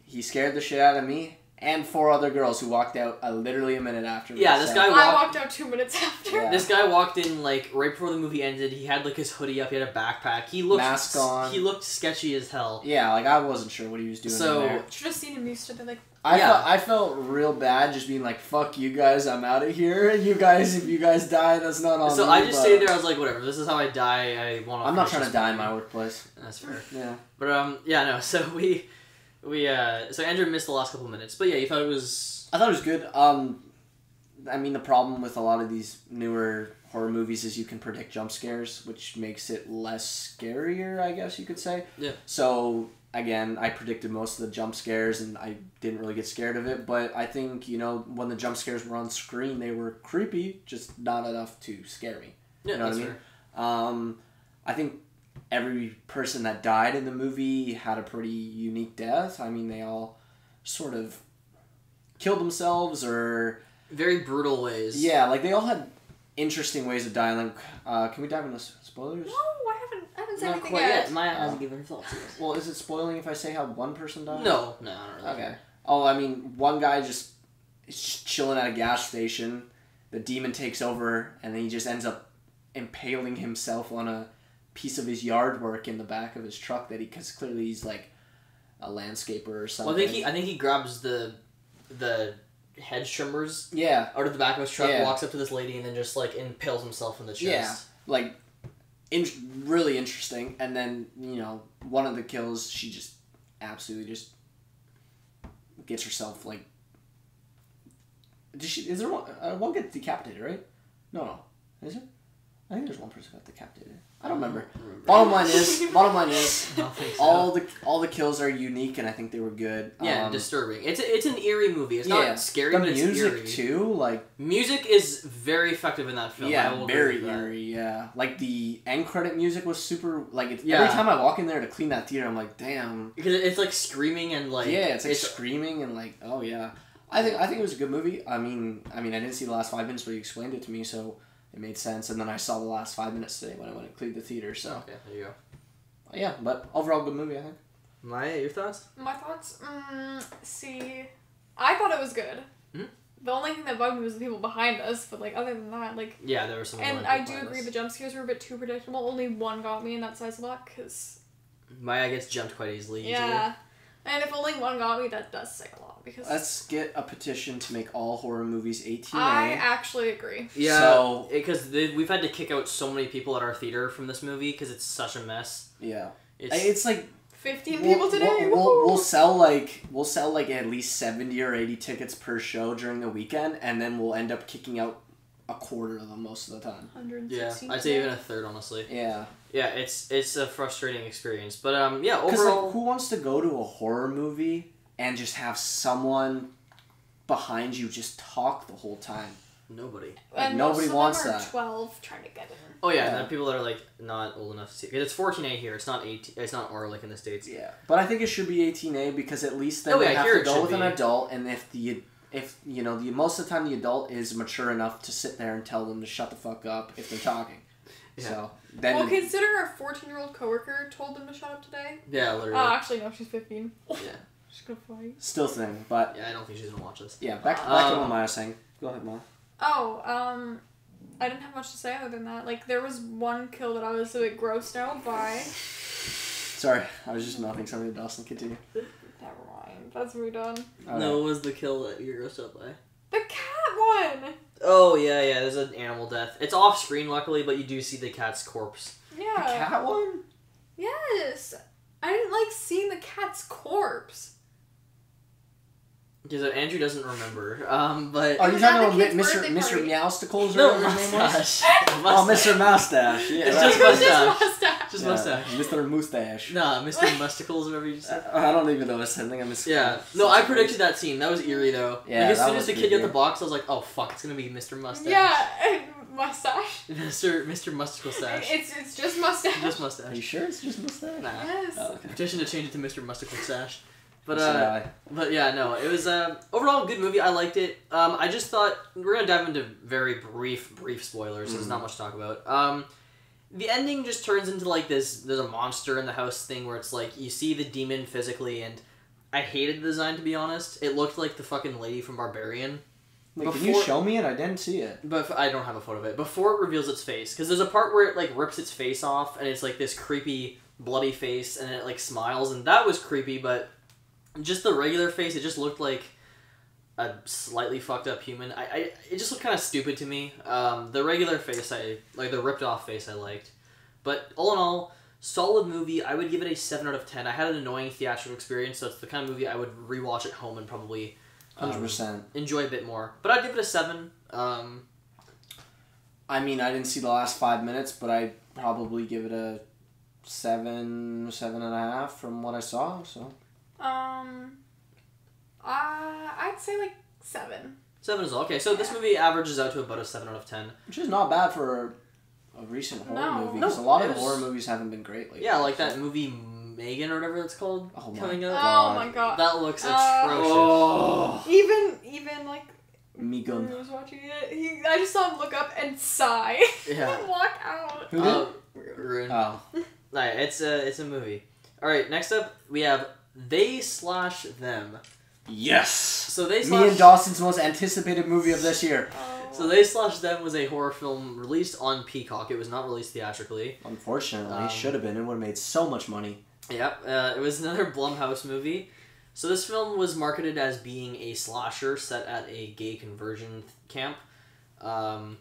He scared the shit out of me and 4 other girls who walked out literally a minute after. Yeah, this guy I walked out 2 minutes after. Yeah. This guy walked in, like, right before the movie ended. He had, like, his hoodie up. He had a backpack. He looked... Mask on. He looked sketchy as hell. Yeah, like, I wasn't sure what he was doing So- in there. Should have seen him. He stood there like... I felt real bad just being like, fuck you guys, I'm out of here. You guys, if you guys die, that's not on me. So I just but stayed there. I was like, whatever. This is how I die. I want to. I'm not trying to die in my workplace. That's fair. Yeah. But yeah, no. So so Andrew missed the last couple minutes. But yeah, you thought it was. I thought it was good. I mean, the problem with a lot of these newer horror movies is you can predict jump scares, which makes it less scarier, I guess you could say. Yeah. So, again, I predicted most of the jump scares, and I didn't really get scared of it, but I think, you know, when the jump scares were on screen, they were creepy, just not enough to scare me. Yeah, You know what that's I mean? fair. I think every person that died in the movie had a pretty unique death. I mean, they all sort of killed themselves or... Very brutal ways. Yeah, like, they all had interesting ways of dying. Like, can we dive into spoilers? No, I haven't said Not anything quite yet. yet. Maya hasn't given her thoughts yet. Well, is it spoiling if I say how one person died? No, I don't really Okay. care. Oh, I mean, one guy is just chilling at a gas station. The demon takes over, and then he just ends up impaling himself on a piece of his yard work in the back of his truck because clearly he's like a landscaper or something. Well, I think he grabs the hedge trimmers Yeah. out of the back of his truck, Yeah. walks up to this lady, and then just like impales himself in the chest. Yeah. Like, really interesting. And then, you know, one of the kills, she just absolutely just gets herself, like... Is there one gets decapitated, right? No. Is it? I think there's one person got decapitated. I don't remember. Bottom line is, all the kills are unique, and I think they were good. Yeah, disturbing. It's an eerie movie. It's not scary, but it's eerie. The music too, like music is very effective in that film. Yeah, very eerie. Yeah, like the end credit music was super. Like every time I walk in there to clean that theater, I'm like, damn, because it's like screaming and like it's like screaming and like oh yeah. I think it was a good movie. I mean, I didn't see the last 5 minutes, but you explained it to me, so it made sense. And then I saw the last 5 minutes today when I went and cleaned the theater. So okay, there you go. Yeah, but overall good movie, I think. Maya, your thoughts? My thoughts? See, I thought it was good. Mm-hmm. The only thing that bugged me was the people behind us, but like other than that, like yeah, there were some. And I do agree the jump scares were a bit too predictable. Only one got me, and that size block because Maya gets jumped quite easily. Yeah, and if only one got me, that does say a lot because. Let's get a petition to make all horror movies 18A. I actually agree. Yeah, so because we've had to kick out so many people at our theater from this movie because it's such a mess. Yeah, it's like 15 people today. We'll sell like at least 70 or 80 tickets per show during the weekend, and then we'll end up kicking out a quarter of them most of the time. 116. Yeah, I'd say even a third, honestly. Yeah. Yeah, it's a frustrating experience, but yeah, overall. Because like, who wants to go to a horror movie and just have someone behind you just talk the whole time? Nobody. Like, and nobody wants them are that. 12 trying to get in. Oh yeah, and then people that are like not old enough to see. Because it's 14A here. It's not 18. It's not R like in the States. Yeah, but I think it should be 18A because at least then yeah, you have here to it go should with an be. adult, and if you know most of the time the adult is mature enough to sit there and tell them to shut the fuck up if they're talking. Yeah. So then. Well, consider our 14-year-old coworker told them to shut up today. Yeah, literally. Oh, actually, no, she's 15. Yeah. She's gonna fight. Still thing, but Yeah, I don't think she's gonna watch this. yeah, back to what Maya was saying. Go ahead, Maya. Oh, I didn't have much to say other than that. Like, there was one kill that I was a bit grossed out by. Sorry, I was just nothing. Something to Dawson. Continue. Never mind. That's moved on. No, it was the kill that you're grossed out by. The cat one! Oh yeah, there's an animal death. It's off screen, luckily, but you do see the cat's corpse. Yeah. The cat one? Yes. I didn't like seeing the cat's corpse. Because Andrew doesn't remember. But Are you was at talking the about kid's Mr. birthday Mr. party. Meowsticles or no, whatever his name was? mustache. Oh, Mr. Moustache. Yeah, It's that's just It was mustache. just mustache. Just yeah, mustache. Mr. Mustache. Nah, Mr. Musticles, whatever you just said. I don't even know his name. Yeah. No, I predicted that scene. That was eerie, though. Yeah, like, as that soon as was the kid creepy. got the box, I was like, oh, fuck, it's gonna be Mr. Mustache. Yeah, mustache. Mr. Musticle Stash. It's just mustache. Just Are mustache. you sure it's just Mustache? Nah. Yes. Oh, okay. Petition to change it to Mr. Musticle Stash. But, So, but yeah, no, it was, overall a good movie. I liked it. I just thought, we're gonna dive into very brief spoilers, so there's not much to talk about. The ending just turns into, like, there's a monster in the house thing where it's, like, you see the demon physically, and I hated the design, to be honest. It looked like the fucking lady from Barbarian. wait, can you show me it? I didn't see it. But I don't have a photo of it. Before it reveals its face, because there's a part where it, like, rips its face off, and it's, like, this creepy, bloody face, and it, like, smiles, and that was creepy, but just the regular face, it just looked like a slightly fucked up human. It just looked kind of stupid to me. The regular face, the ripped off face I liked. But all in all, solid movie. I would give it a 7 out of 10. I had an annoying theatrical experience, so it's the kind of movie I would rewatch at home and probably 100%. enjoy a bit more. But I'd give it a 7. I mean, I didn't see the last 5 minutes, but I'd probably give it a 7.5 from what I saw, so... I'd say like 7. 7 is all. Okay, so this movie averages out to about a 7 out of 10. Which is not bad for a recent horror No. movie, No, because a lot it of was- horror movies haven't been great lately. Yeah, like that movie Megan or whatever it's called Oh my coming Oh up. my god. That looks Uh, atrocious. Oh, Even like when Megan. he was watching it, I just saw him look up and sigh. Yeah. And walk out. Who did? Ruin. Oh. Alright, it's a movie. Alright, next up we have They/Them. Yes! So They/ Me and Dawson's most anticipated movie of this year. Oh. So They/Them was a horror film released on Peacock. It was not released theatrically. Unfortunately, should have been. It would have made so much money. Yep, it was another Blumhouse movie. So this film was marketed as being a slasher set at a gay conversion camp. And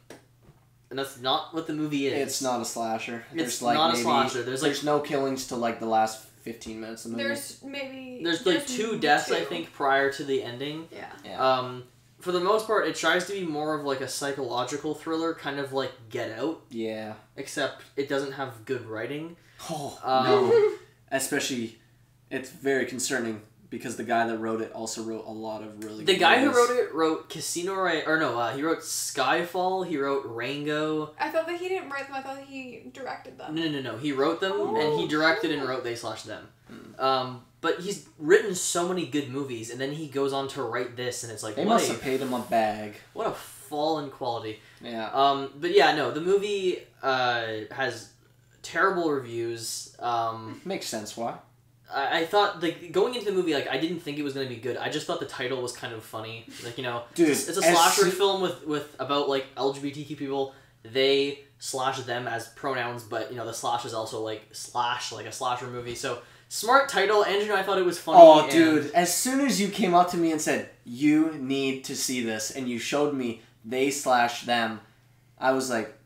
that's not what the movie is. It's not a slasher. It's not a slasher. There's no killings till like the last 15 minutes of the movie. There's like 2 deaths, I think, prior to the ending. Yeah. For the most part, it tries to be more of like a psychological thriller, kind of like Get Out. Yeah. Except it doesn't have good writing. Oh, no. Especially, it's very concerning because the guy that wrote it also wrote a lot of really good The guy who movies. wrote it wrote Casino he wrote Skyfall, he wrote Rango. I thought that he didn't write them, I thought he directed them. No. He wrote them, and he directed and wrote They/Them. But he's written so many good movies, and then he goes on to write this, and it's like, They must have paid him a bag. What a fall in quality. Yeah. But yeah, no, the movie has terrible reviews. Makes sense, why? I thought, like, going into the movie, like, I didn't think it was going to be good. I just thought the title was kind of funny. Like, you know, Dude, it's a slasher film with about, like, LGBTQ people. They slash them as pronouns, but, you know, the slash is also, like a slasher movie. So, smart title. Andrew and I thought it was funny. Oh, dude, as soon as you came up to me and said, you need to see this, and you showed me They/Them, I was like,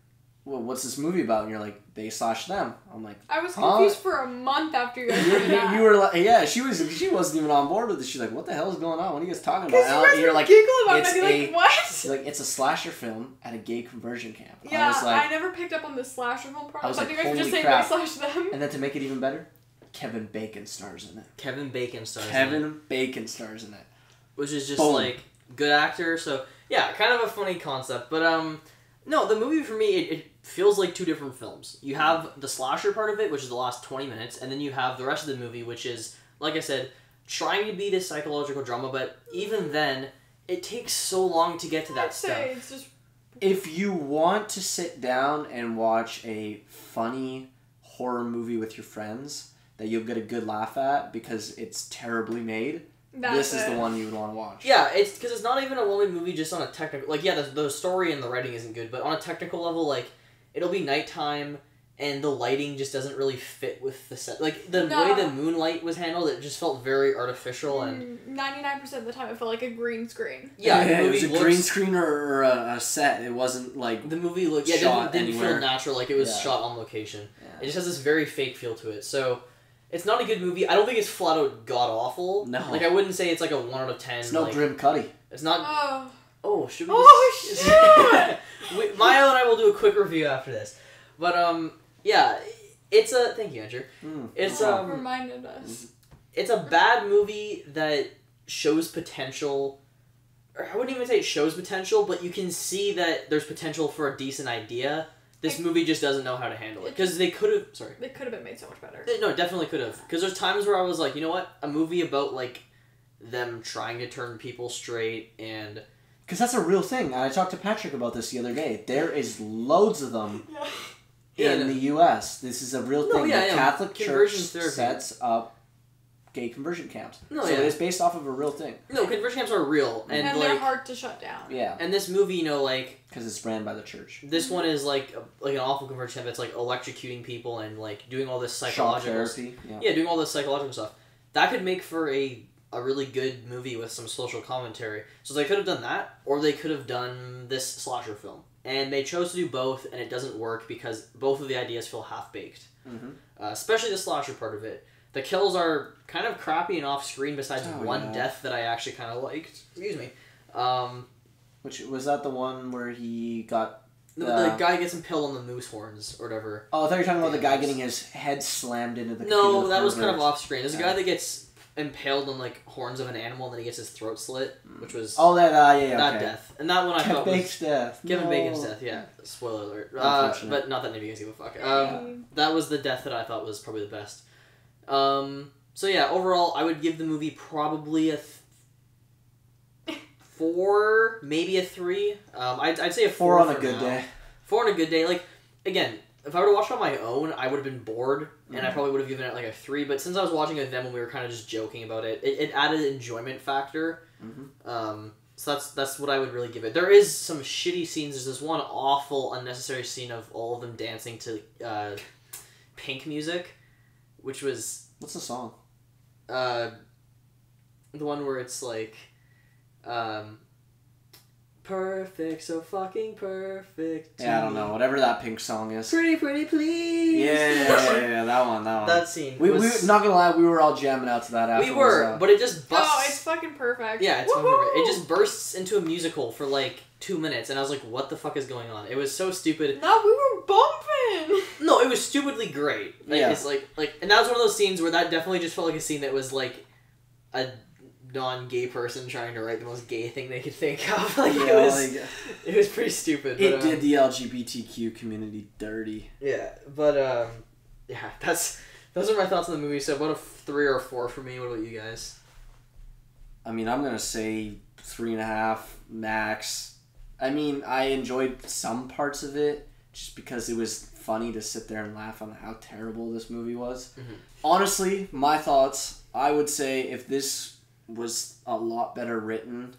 well, what's this movie about? And you're like, They/Them. I'm like, I was confused for a month after you guys you, said that. you were like, yeah, she wasn't even on board with this. She's like, what the hell is going on? What are you guys talking about? Because you guys And you're would like, giggle about it, it's and I'd be like, what? she's like, it's a slasher film at a gay conversion camp. Yeah, I was like, I never picked up on the slasher film part. I was I thought like, you guys were just holy saying crap. They/Them. and then to make it even better, Kevin Bacon stars in it. Kevin Bacon stars in it. Kevin Bacon stars in it. Which is just, Boom. like, good actor. So, yeah, kind of a funny concept. But, no, the movie for me, it feels like 2 different films. You have the slasher part of it, which is the last 20 minutes, and then you have the rest of the movie, which is, like I said, trying to be this psychological drama, but even then, it takes so long to get to that I'd stuff. say it's just... If you want to sit down and watch a funny horror movie with your friends that you'll get a good laugh at because it's terribly made, this is the one you would want to watch. Yeah, it's because it's not even a well-made movie just on a technical... Like, yeah, the story and the writing isn't good, but on a technical level, like, it'll be nighttime, and the lighting just doesn't really fit with the set. Like, the way the moonlight was handled, it just felt very artificial, and... 99% of the time, it felt like a green screen. Yeah, the it movie was a green screen or a set. It wasn't like the movie looked... Yeah, shot didn't feel anywhere. natural, like it was shot on location. It just has this very fake feel to it, so... It's not a good movie. I don't think it's flat out god-awful. No. Like, I wouldn't say it's like a 1 out of 10. It's no like, Grim Cuddy. It's not... Oh. Oh, should we... Oh, shoot! Maya and I will do a quick review after this. But, yeah, it's a... Thank you, Andrew. It's, reminded us. It's a bad movie that shows potential... Or I wouldn't even say it shows potential, but you can see that there's potential for a decent idea. This movie just doesn't know how to handle it. Because they could have... Sorry. They could have been made so much better. No, definitely could have. Because there's times where I was like, you know what? A movie about, like, them trying to turn people straight and... Because that's a real thing. And I talked to Patrick about this the other day. There is loads of them in the U.S. This is a real thing. The Catholic Church sets up gay conversion camps. So it is based off of a real thing. No, conversion camps are real. And like, they're hard to shut down. Yeah. And this movie, you know, like... Because it's ran by the church. This one is like an awful conversion camp. It's like electrocuting people and like doing all this psychological... Shock therapy. Yeah, doing all this psychological stuff. That could make for a really good movie with some social commentary. So they could have done that, or they could have done this slasher film. And they chose to do both, and it doesn't work because both of the ideas feel half-baked. Especially the slasher part of it. The kills are kind of crappy and off-screen besides one death that I actually kind of liked. Excuse me. Which, was that the one where he got... The guy gets impaled on the moose horns, or whatever. Oh, I thought you were talking about the guy getting his head slammed into the... No, that was kind of off-screen. There's a guy that gets impaled on, like, horns of an animal, and then he gets his throat slit, which was... Oh, that death. And that one I thought was... death. Kevin Bacon's death, yeah. Spoiler alert. But not that nobody can give a fuck. That was the death that I thought was probably the best. So yeah, overall, I would give the movie probably a 4, maybe a 3. I'd say a 4 on a good day. 4 on a good day. Like, again, if I were to watch it on my own, I would have been bored, and I probably would have given it like a 3. But since I was watching it with them when we were kind of just joking about it, it added enjoyment factor. So that's what I would really give it. There is some shitty scenes. There's this one awful, unnecessary scene of all of them dancing to Pink music, which was What's the song? The one where it's like, perfect, so fucking perfect. Yeah, I don't know. Whatever that Pink song is. Pretty, pretty, please. Yeah, that one. That scene. We not gonna lie, we were all jamming out to that after. We were, but it just busts. Oh, it's fucking perfect. Yeah, it's fucking perfect. It just bursts into a musical for like 2 minutes, and I was like, what the fuck is going on? It was so stupid. No, we were bumping. No, it was stupidly great. Like, Yeah. It's like, and that was one of those scenes where that definitely just felt like a scene that was like a non-gay person trying to write the most gay thing they could think of. Like, it was pretty stupid. It but, did the LGBTQ community dirty. Yeah, but yeah, those are my thoughts on the movie. So about a 3 or 4 for me. What about you guys? I mean, I'm gonna say 3.5 max. I mean, I enjoyed some parts of it just because it was funny to sit there and laugh on how terrible this movie was. Mm-hmm. Honestly, my thoughts, I would say if this was a lot better written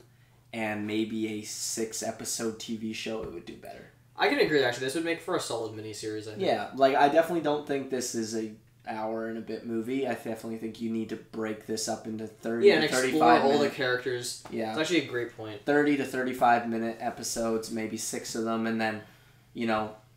and maybe a 6-episode TV show, it would do better. I can agree, actually. This would make for a solid miniseries, I think. Yeah, like, I definitely don't think this is a hour and a bit movie. I definitely think you need to break this up into 30 and to explore 35 all minute. the characters. Yeah. It's actually a great point. 30 to 35 minute episodes, maybe 6 of them, and then,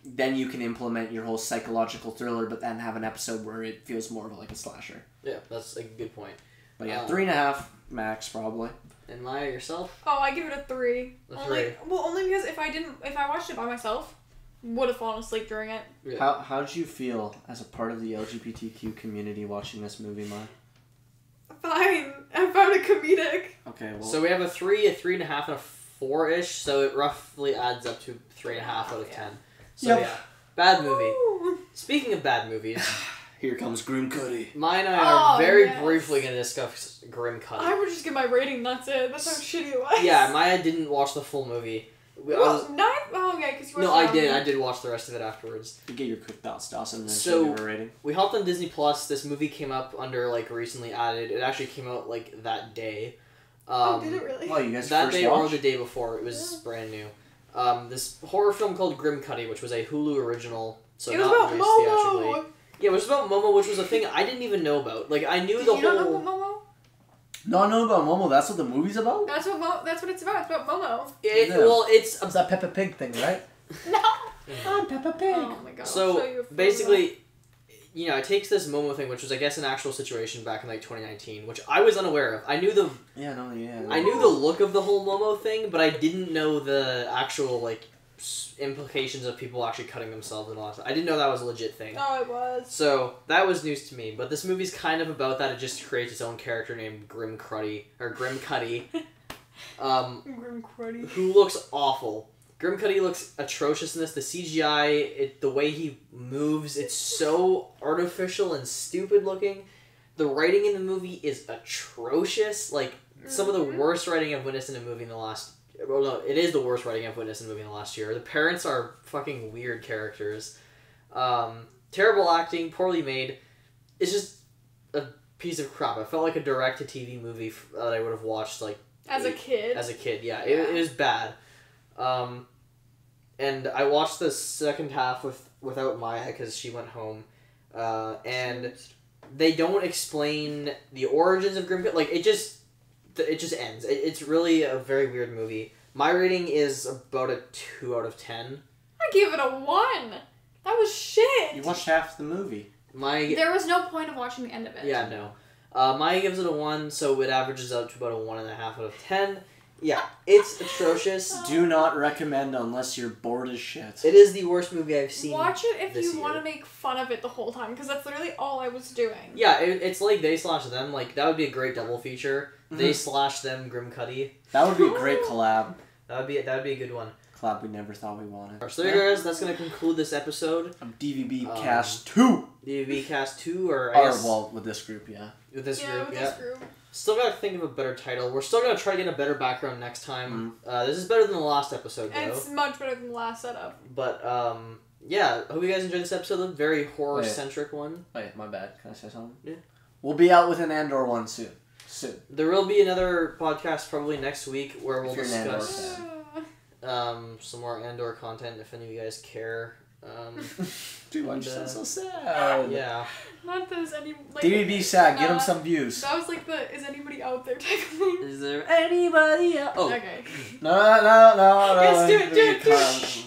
then you can implement your whole psychological thriller, but then have an episode where it feels more like a slasher. Yeah, that's a good point. But yeah, 3.5 max probably. And Maya, yourself? Oh, I give it a 3. A only, 3. Well, only because if I watched it by myself, would have fallen asleep during it. Yeah. How did you feel as a part of the LGBTQ community watching this movie, Maya? Fine. I found it comedic. Okay, well. So we have a 3, a 3.5, and a 4-ish, so it roughly adds up to 3.5 out of 10. So Yep. yeah, bad movie. Ooh. Speaking of bad movies, Here comes Grim Cuddy. Maya and I are very yes. briefly going to discuss Grim Cuddy. I would just give my rating. That's it. That's how shitty it was. Yeah, Maya didn't watch the full movie. Well, okay, because you watched No, it I on did. me. I did watch the rest of it afterwards. You get your quick thoughts, Dawson, and then So- give a rating. We hopped on Disney Plus. This movie came up under like recently added. It actually came out like that day. Oh, did it really? Oh, you guys That first day watch? or the day before. It was brand new. This horror film called Grim Cuddy, which was a Hulu original. So It was not about released theatrically. Momo. Yeah, it was about Momo, which was a thing I didn't even know about. Like I knew Did the you not know whole. about Momo? No, I know about Momo. That's what the movie's about? That's what it's about. It's about Momo. Yeah. Well, it's It's that Peppa Pig thing, right? No. I'm Peppa Pig. Oh my god. I'll show you a so photo. basically, it takes this Momo thing, which was I guess an actual situation back in like 2019, which I was unaware of. I knew the I knew the look of the whole Momo thing, but I didn't know the actual like implications of people actually cutting themselves and all that stuff. I didn't know that was a legit thing. Oh, it was. So that was news to me. But this movie's kind of about that. It just creates its own character named Grim Cuddy Grim Cruddy. who looks awful. Grim Cuddy looks atrocious in this. The CGI, the way he moves, it's so artificial and stupid looking. The writing in the movie is atrocious. Like some of the worst writing I've witnessed in a movie in the last. Well, no, it is the worst writing I've witnessed in a movie in the last year. The parents are fucking weird characters. Terrible acting, poorly made. It's just a piece of crap. I felt like a direct-to-TV movie that I would have watched like As a kid. As a kid, yeah. It was bad. And I watched the second half without Maya because she went home. And they don't explain the origins of Grim Cuddy. Like, it just ends. It's really a very weird movie. My rating is about a 2 out of 10. I give it a 1. That was shit. You watched half the movie. There was no point of watching the end of it. Yeah, no. Maya gives it a 1, so it averages out to about a 1.5 out of 10. Yeah, it's atrocious. Do not recommend unless you're bored as shit. It is the worst movie I've seen. Watch it if this you year. want to make fun of it the whole time, because that's literally all I was doing. Yeah, it's like they slash them. Like, that would be a great double feature. Mm-hmm. They slash them, Grim Cuddy. That would be a great collab. That would be a good one. Collab we never thought we wanted. So there, guys. That's gonna conclude this episode. DVB Cast 2. DVB Cast 2, or I guess with this group, yeah. with this group. With Yeah. this group. Still gotta think of a better title. We're still gonna try to get a better background next time. This is better than the last episode, though. And it's much better than the last setup. But yeah. Hope you guys enjoyed this episode. A very horror centric one. Wait, my bad. Can I say something? Yeah. We'll be out with an Andor one soon. There will be another podcast probably next week where we'll If you're an Andor discuss fan. some more Andor content if any of you guys care. Too much. and, So sad. Yeah. Not that there's any like. DVB sad. Get him some views. That was like the "is anybody out there" type of thing. Is there anybody else? Oh. Okay. No. Yes, do it.